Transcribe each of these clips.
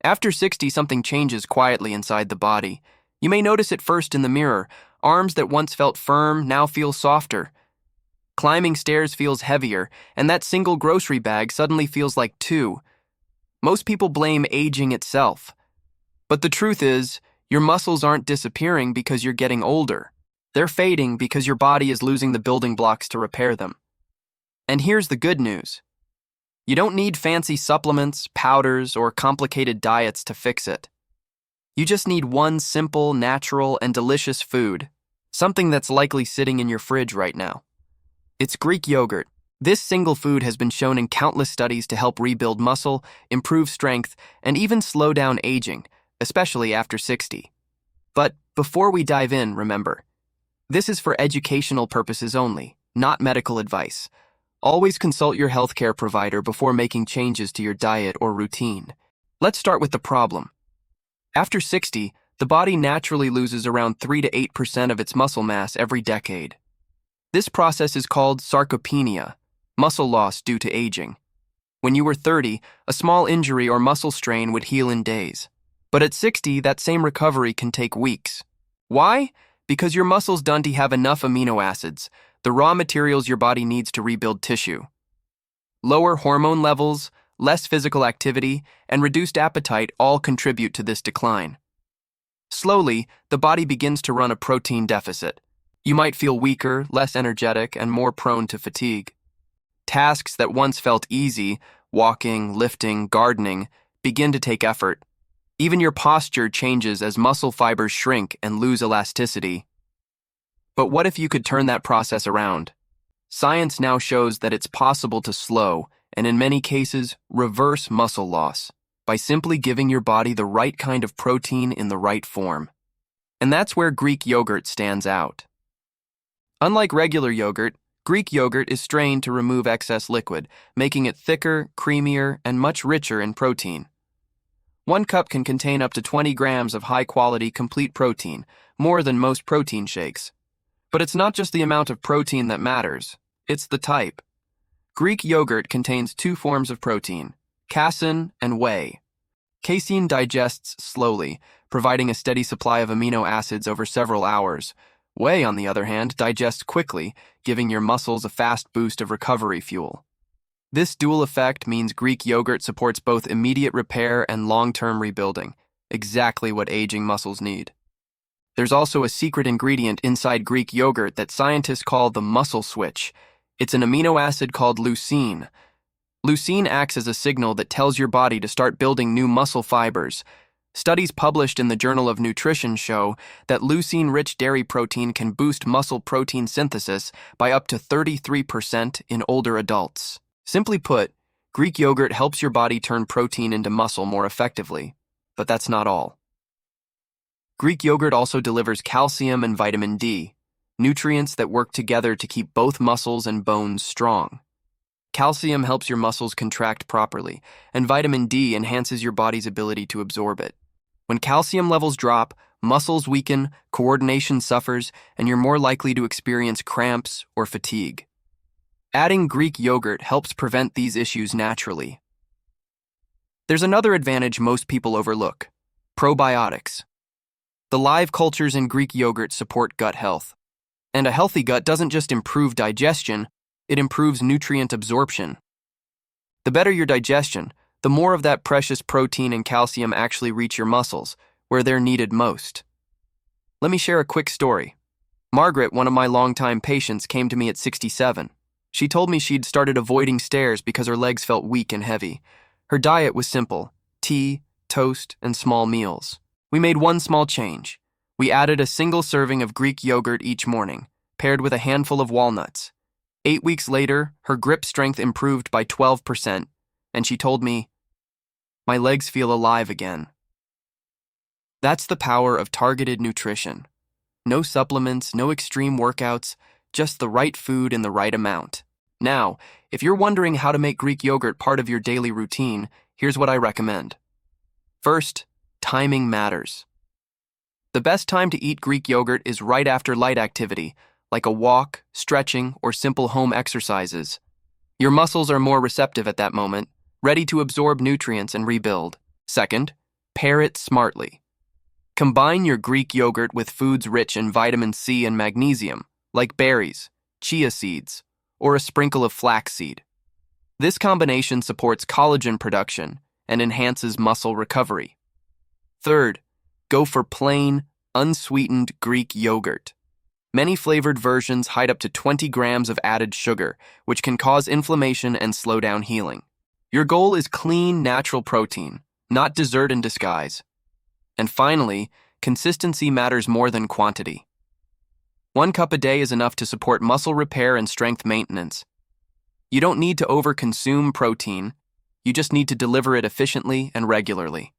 After 60, something changes quietly inside the body. You may notice it first in the mirror. Arms that once felt firm now feel softer. Climbing stairs feels heavier, and that single grocery bag suddenly feels like two. Most people blame aging itself. But the truth is, your muscles aren't disappearing because you're getting older. They're fading because your body is losing the building blocks to repair them. And here's the good news. You don't need fancy supplements, powders, or complicated diets to fix it. You just need one simple, natural, and delicious food, something that's likely sitting in your fridge right now. It's Greek yogurt. This single food has been shown in countless studies to help rebuild muscle, improve strength, and even slow down aging, especially after 60. But before we dive in, remember, this is for educational purposes only, not medical advice. Always consult your healthcare provider before making changes to your diet or routine. Let's start with the problem. After 60, the body naturally loses around 3 to 8% of its muscle mass every decade. This process is called sarcopenia, muscle loss due to aging. When you were 30, a small injury or muscle strain would heal in days. But at 60, that same recovery can take weeks. Why? Because your muscles don't have enough amino acids, the raw materials your body needs to rebuild tissue. Lower hormone levels, less physical activity, and reduced appetite all contribute to this decline. Slowly, the body begins to run a protein deficit. You might feel weaker, less energetic, and more prone to fatigue. Tasks that once felt easy, walking, lifting, gardening, begin to take effort. Even your posture changes as muscle fibers shrink and lose elasticity. But what if you could turn that process around? Science now shows that it's possible to slow, and in many cases, reverse muscle loss by simply giving your body the right kind of protein in the right form. And that's where Greek yogurt stands out. Unlike regular yogurt, Greek yogurt is strained to remove excess liquid, making it thicker, creamier, and much richer in protein. 1 cup can contain up to 20 grams of high-quality complete protein, more than most protein shakes. But it's not just the amount of protein that matters, it's the type. Greek yogurt contains 2 forms of protein, casein and whey. Casein digests slowly, providing a steady supply of amino acids over several hours. Whey, on the other hand, digests quickly, giving your muscles a fast boost of recovery fuel. This dual effect means Greek yogurt supports both immediate repair and long-term rebuilding, exactly what aging muscles need. There's also a secret ingredient inside Greek yogurt that scientists call the muscle switch. It's an amino acid called leucine. Leucine acts as a signal that tells your body to start building new muscle fibers. Studies published in the Journal of Nutrition show that leucine-rich dairy protein can boost muscle protein synthesis by up to 33% in older adults. Simply put, Greek yogurt helps your body turn protein into muscle more effectively. But that's not all. Greek yogurt also delivers calcium and vitamin D, nutrients that work together to keep both muscles and bones strong. Calcium helps your muscles contract properly, and vitamin D enhances your body's ability to absorb it. When calcium levels drop, muscles weaken, coordination suffers, and you're more likely to experience cramps or fatigue. Adding Greek yogurt helps prevent these issues naturally. There's another advantage most people overlook: probiotics. The live cultures in Greek yogurt support gut health. And a healthy gut doesn't just improve digestion, it improves nutrient absorption. The better your digestion, the more of that precious protein and calcium actually reach your muscles, where they're needed most. Let me share a quick story. Margaret, one of my longtime patients, came to me at 67. She told me she'd started avoiding stairs because her legs felt weak and heavy. Her diet was simple: tea, toast, and small meals. We made one small change. We added a single serving of Greek yogurt each morning, paired with a handful of walnuts. 8 weeks later, her grip strength improved by 12%, and she told me, "My legs feel alive again." That's the power of targeted nutrition. No supplements, no extreme workouts, just the right food in the right amount. Now, if you're wondering how to make Greek yogurt part of your daily routine, here's what I recommend. First, timing matters. The best time to eat Greek yogurt is right after light activity, like a walk, stretching, or simple home exercises. Your muscles are more receptive at that moment, ready to absorb nutrients and rebuild. Second, Pair it smartly. Combine your Greek yogurt with foods rich in vitamin C and magnesium, like berries, chia seeds, or a sprinkle of flaxseed. This combination supports collagen production and enhances muscle recovery. Third, go for plain, unsweetened Greek yogurt. Many flavored versions hide up to 20 grams of added sugar, which can cause inflammation and slow down healing. Your goal is clean, natural protein, not dessert in disguise. And finally, consistency matters more than quantity. 1 cup a day is enough to support muscle repair and strength maintenance. You don't need to overconsume protein, you just need to deliver it efficiently and regularly.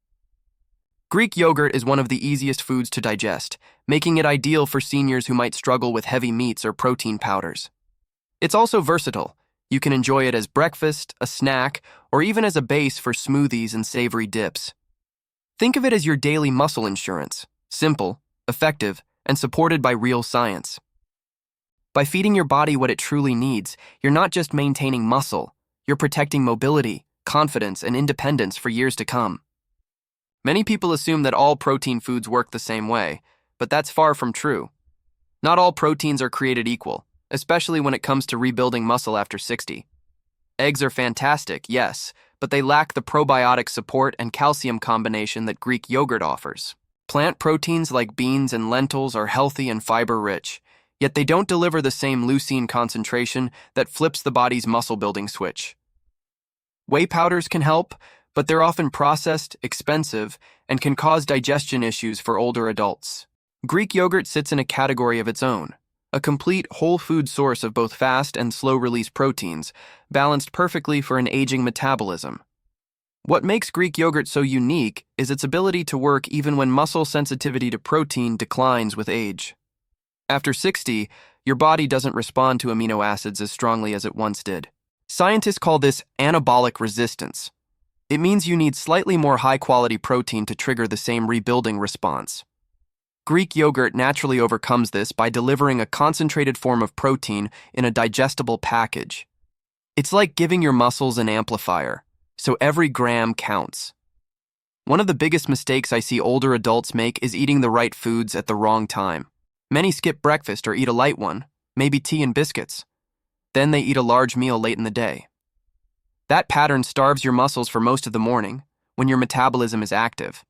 Greek yogurt is one of the easiest foods to digest, making it ideal for seniors who might struggle with heavy meats or protein powders. It's also versatile. You can enjoy it as breakfast, a snack, or even as a base for smoothies and savory dips. Think of it as your daily muscle insurance, simple, effective, and supported by real science. By feeding your body what it truly needs, you're not just maintaining muscle, you're protecting mobility, confidence, and independence for years to come. Many people assume that all protein foods work the same way, but that's far from true. Not all proteins are created equal, especially when it comes to rebuilding muscle after 60. Eggs are fantastic, yes, but they lack the probiotic support and calcium combination that Greek yogurt offers. Plant proteins like beans and lentils are healthy and fiber-rich, yet they don't deliver the same leucine concentration that flips the body's muscle-building switch. Whey powders can help, but they're often processed, expensive, and can cause digestion issues for older adults. Greek yogurt sits in a category of its own, a complete whole food source of both fast and slow-release proteins, balanced perfectly for an aging metabolism. What makes Greek yogurt so unique is its ability to work even when muscle sensitivity to protein declines with age. After 60, your body doesn't respond to amino acids as strongly as it once did. Scientists call this anabolic resistance. It means you need slightly more high-quality protein to trigger the same rebuilding response. Greek yogurt naturally overcomes this by delivering a concentrated form of protein in a digestible package. It's like giving your muscles an amplifier, so every gram counts. One of the biggest mistakes I see older adults make is eating the right foods at the wrong time. Many skip breakfast or eat a light one, maybe tea and biscuits. Then they eat a large meal late in the day. That pattern starves your muscles for most of the morning, when your metabolism is active.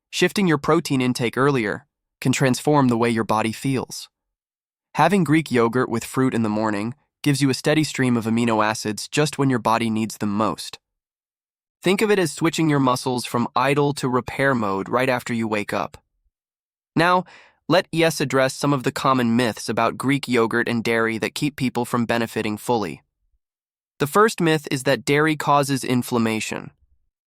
Shifting your protein intake earlier can transform the way your body feels. Having Greek yogurt with fruit in the morning gives you a steady stream of amino acids just when your body needs them most. Think of it as switching your muscles from idle to repair mode right after you wake up. Now, let us address some of the common myths about Greek yogurt and dairy that keep people from benefiting fully. The first myth is that dairy causes inflammation.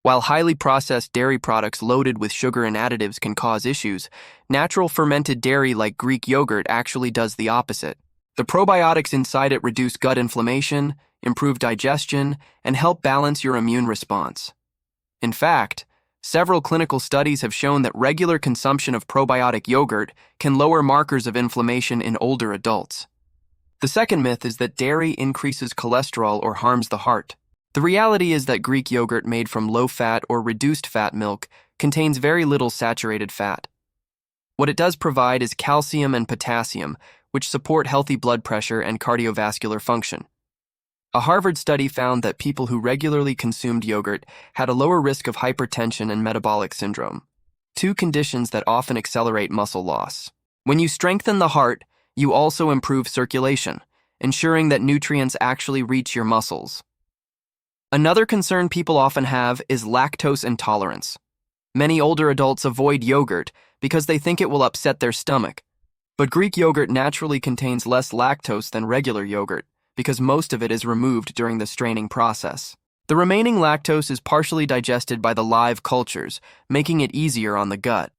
While highly processed dairy products loaded with sugar and additives can cause issues, natural fermented dairy like Greek yogurt actually does the opposite. The probiotics inside it reduce gut inflammation, improve digestion, and help balance your immune response. In fact, several clinical studies have shown that regular consumption of probiotic yogurt can lower markers of inflammation in older adults. The second myth is that dairy increases cholesterol or harms the heart. The reality is that Greek yogurt made from low-fat or reduced-fat milk contains very little saturated fat. What it does provide is calcium and potassium, which support healthy blood pressure and cardiovascular function. A Harvard study found that people who regularly consumed yogurt had a lower risk of hypertension and metabolic syndrome, two conditions that often accelerate muscle loss. When you strengthen the heart, you also improve circulation, ensuring that nutrients actually reach your muscles. Another concern people often have is lactose intolerance. Many older adults avoid yogurt because they think it will upset their stomach. But Greek yogurt naturally contains less lactose than regular yogurt because most of it is removed during the straining process. The remaining lactose is partially digested by the live cultures, making it easier on the gut.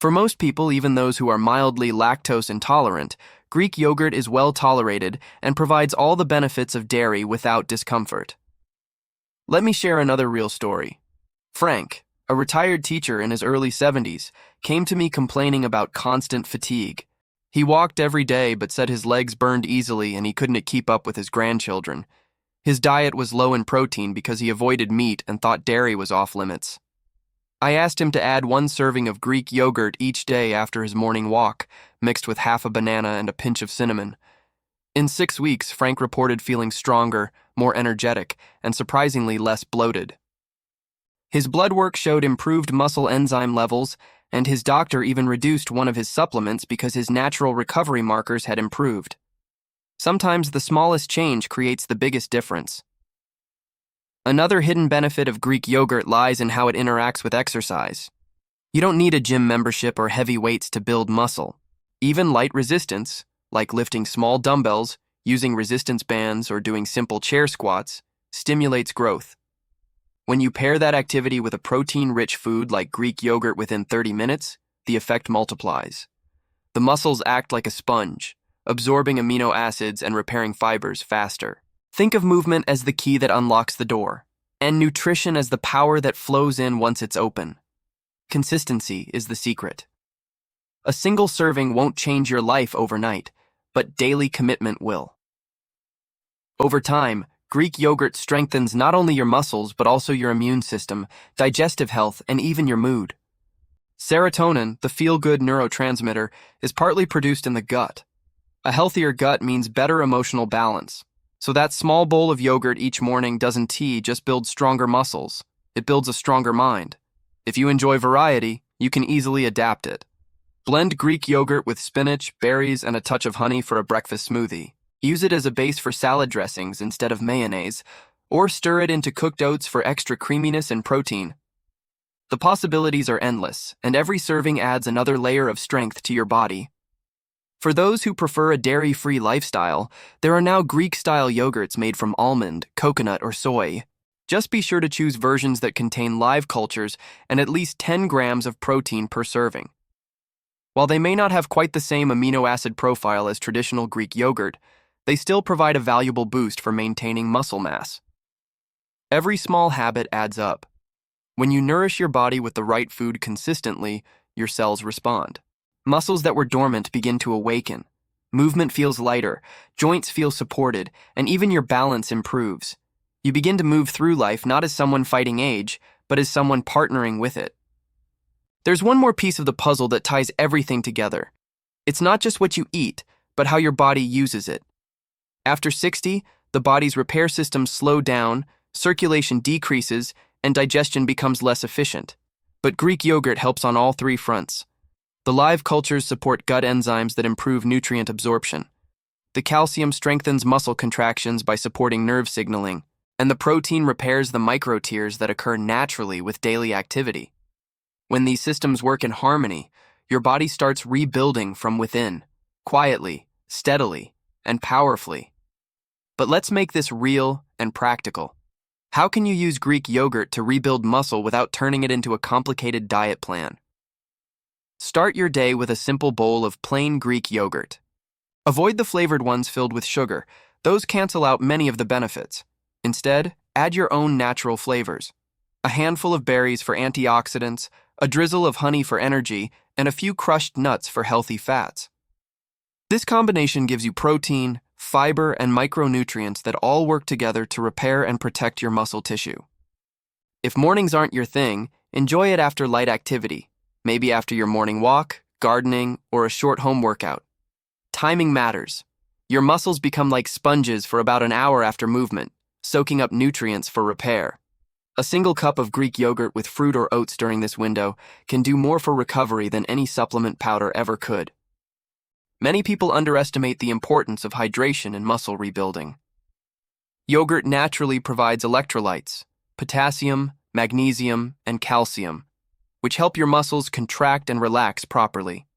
For most people, even those who are mildly lactose intolerant, Greek yogurt is well tolerated and provides all the benefits of dairy without discomfort. Let me share another real story. Frank, a retired teacher in his early 70s, came to me complaining about constant fatigue. He walked every day but said his legs burned easily and he couldn't keep up with his grandchildren. His diet was low in protein because he avoided meat and thought dairy was off limits. I asked him to add 1 serving of Greek yogurt each day after his morning walk, mixed with half a banana and a pinch of cinnamon. In 6 weeks, Frank reported feeling stronger, more energetic, and surprisingly less bloated. His blood work showed improved muscle enzyme levels, and his doctor even reduced one of his supplements because his natural recovery markers had improved. Sometimes the smallest change creates the biggest difference. Another hidden benefit of Greek yogurt lies in how it interacts with exercise. You don't need a gym membership or heavy weights to build muscle. Even light resistance, like lifting small dumbbells, using resistance bands, or doing simple chair squats, stimulates growth. When you pair that activity with a protein-rich food like Greek yogurt within 30 minutes, the effect multiplies. The muscles act like a sponge, absorbing amino acids and repairing fibers faster. Think of movement as the key that unlocks the door, and nutrition as the power that flows in once it's open. Consistency is the secret. A single serving won't change your life overnight, but daily commitment will. Over time, Greek yogurt strengthens not only your muscles but also your immune system, digestive health, and even your mood. Serotonin, the feel-good neurotransmitter, is partly produced in the gut. A healthier gut means better emotional balance. So that small bowl of yogurt each morning doesn't just build stronger muscles. It builds a stronger mind. If you enjoy variety, you can easily adapt it. Blend Greek yogurt with spinach, berries, and a touch of honey for a breakfast smoothie. Use it as a base for salad dressings instead of mayonnaise, or stir it into cooked oats for extra creaminess and protein. The possibilities are endless, and every serving adds another layer of strength to your body. For those who prefer a dairy-free lifestyle, there are now Greek-style yogurts made from almond, coconut, or soy. Just be sure to choose versions that contain live cultures and at least 10 grams of protein per serving. While they may not have quite the same amino acid profile as traditional Greek yogurt, they still provide a valuable boost for maintaining muscle mass. Every small habit adds up. When you nourish your body with the right food consistently, your cells respond. Muscles that were dormant begin to awaken. Movement feels lighter, joints feel supported, and even your balance improves. You begin to move through life not as someone fighting age, but as someone partnering with it. There's one more piece of the puzzle that ties everything together. It's not just what you eat, but how your body uses it. After 60, the body's repair systems slow down, circulation decreases, and digestion becomes less efficient. But Greek yogurt helps on all 3 fronts. The live cultures support gut enzymes that improve nutrient absorption. The calcium strengthens muscle contractions by supporting nerve signaling, and the protein repairs the micro-tears that occur naturally with daily activity. When these systems work in harmony, your body starts rebuilding from within, quietly, steadily, and powerfully. But let's make this real and practical. How can you use Greek yogurt to rebuild muscle without turning it into a complicated diet plan? Start your day with a simple bowl of plain Greek yogurt. Avoid the flavored ones filled with sugar. Those cancel out many of the benefits. Instead, add your own natural flavors. A handful of berries for antioxidants, a drizzle of honey for energy, and a few crushed nuts for healthy fats. This combination gives you protein, fiber, and micronutrients that all work together to repair and protect your muscle tissue. If mornings aren't your thing, enjoy it after light activity, maybe after your morning walk, gardening, or a short home workout. Timing matters. Your muscles become like sponges for about an hour after movement, soaking up nutrients for repair. A single cup of Greek yogurt with fruit or oats during this window can do more for recovery than any supplement powder ever could. Many people underestimate the importance of hydration in muscle rebuilding. Yogurt naturally provides electrolytes, potassium, magnesium, and calcium, which help your muscles contract and relax properly.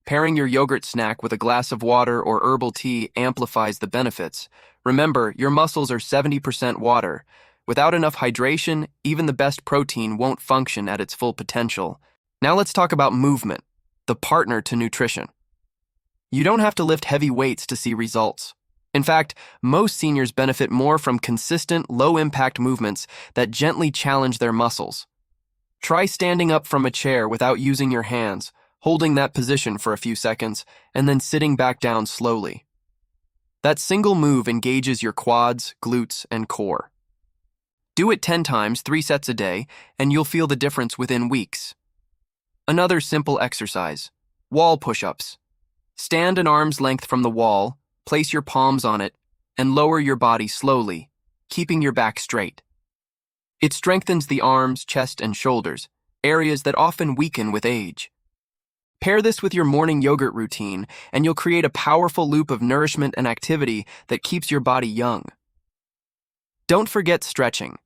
Pairing your yogurt snack with a glass of water or herbal tea amplifies the benefits. Remember, your muscles are 70% water. Without enough hydration, even the best protein won't function at its full potential. Now let's talk about movement, the partner to nutrition. You don't have to lift heavy weights to see results. In fact, most seniors benefit more from consistent, low-impact movements that gently challenge their muscles. Try standing up from a chair without using your hands, holding that position for a few seconds, and then sitting back down slowly. That single move engages your quads, glutes, and core. Do it 10 times, 3 sets a day, and you'll feel the difference within weeks. Another simple exercise: wall push-ups. Stand an arm's length from the wall, place your palms on it, and lower your body slowly, keeping your back straight. It strengthens the arms, chest, and shoulders, areas that often weaken with age. Pair this with your morning yogurt routine, and you'll create a powerful loop of nourishment and activity that keeps your body young. Don't forget stretching.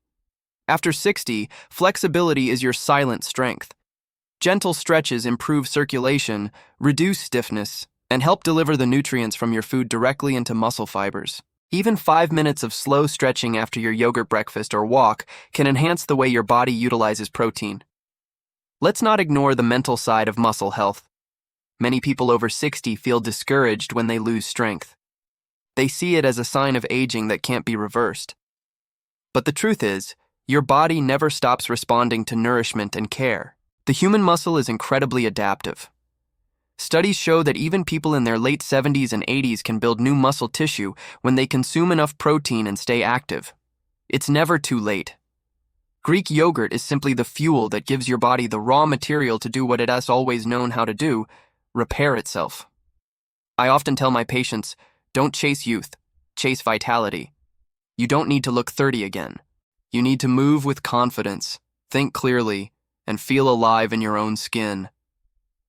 After 60, flexibility is your silent strength. Gentle stretches improve circulation, reduce stiffness, and help deliver the nutrients from your food directly into muscle fibers. Even 5 minutes of slow stretching after your yogurt breakfast or walk can enhance the way your body utilizes protein. Let's not ignore the mental side of muscle health. Many people over 60 feel discouraged when they lose strength. They see it as a sign of aging that can't be reversed. But the truth is, your body never stops responding to nourishment and care. The human muscle is incredibly adaptive. Studies show that even people in their late 70s and 80s can build new muscle tissue when they consume enough protein and stay active. It's never too late. Greek yogurt is simply the fuel that gives your body the raw material to do what it has always known how to do: repair itself. I often tell my patients, don't chase youth, chase vitality. You don't need to look 30 again. You need to move with confidence, think clearly, and feel alive in your own skin.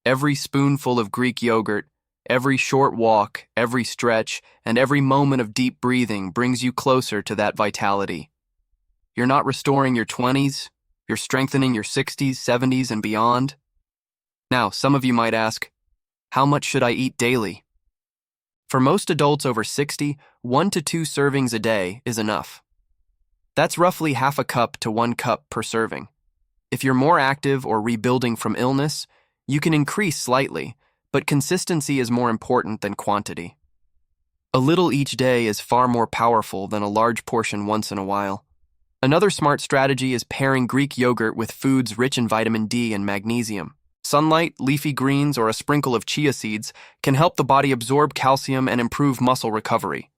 Every spoonful of Greek yogurt, every short walk, every stretch, and every moment of deep breathing brings you closer to that vitality. You're not restoring your 20s, you're strengthening your 60s, 70s, and beyond. Now, some of you might ask, how much should I eat daily? For most adults over 60, 1 to 2 servings a day is enough. That's roughly half a cup to 1 cup per serving. If you're more active or rebuilding from illness, you can increase slightly, but consistency is more important than quantity. A little each day is far more powerful than a large portion once in a while. Another smart strategy is pairing Greek yogurt with foods rich in vitamin D and magnesium. Sunlight, leafy greens, or a sprinkle of chia seeds can help the body absorb calcium and improve muscle recovery.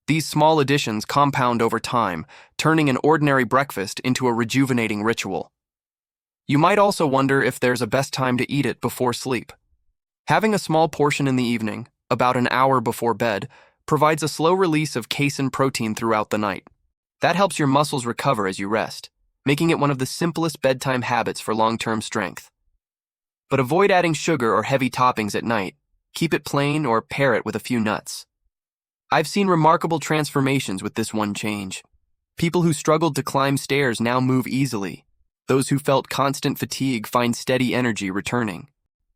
These small additions compound over time, turning an ordinary breakfast into a rejuvenating ritual. You might also wonder if there's a best time to eat it before sleep. Having a small portion in the evening, about an hour before bed, provides a slow release of casein protein throughout the night. That helps your muscles recover as you rest, making it one of the simplest bedtime habits for long-term strength. But avoid adding sugar or heavy toppings at night. Keep it plain or pair it with a few nuts. I've seen remarkable transformations with this one change. People who struggled to climb stairs now move easily. Those who felt constant fatigue find steady energy returning.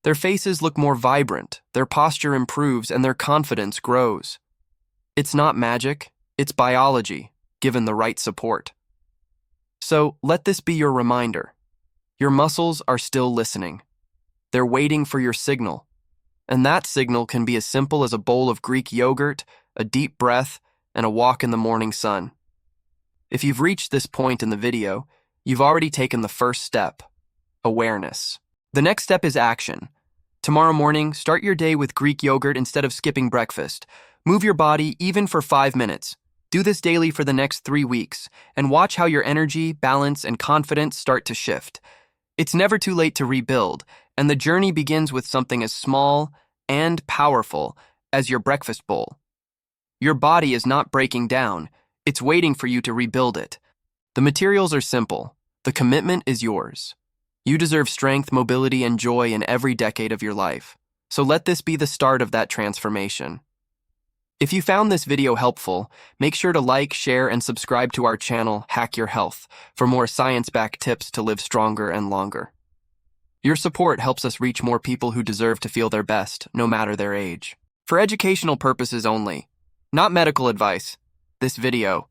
Their faces look more vibrant, their posture improves, and their confidence grows. It's not magic, it's biology, given the right support. So let this be your reminder. Your muscles are still listening. They're waiting for your signal. And that signal can be as simple as a bowl of Greek yogurt, a deep breath, and a walk in the morning sun. If you've reached this point in the video, you've already taken the first step: awareness. The next step is action. Tomorrow morning, start your day with Greek yogurt instead of skipping breakfast. Move your body even for 5 minutes. Do this daily for the next 3 weeks, and watch how your energy, balance, and confidence start to shift. It's never too late to rebuild, and the journey begins with something as small and powerful as your breakfast bowl. Your body is not breaking down. It's waiting for you to rebuild it. The materials are simple. The commitment is yours. You deserve strength, mobility, and joy in every decade of your life. So let this be the start of that transformation. If you found this video helpful, make sure to like, share, and subscribe to our channel, Hack Your Health, for more science-backed tips to live stronger and longer. Your support helps us reach more people who deserve to feel their best, no matter their age. For educational purposes only, not medical advice, this video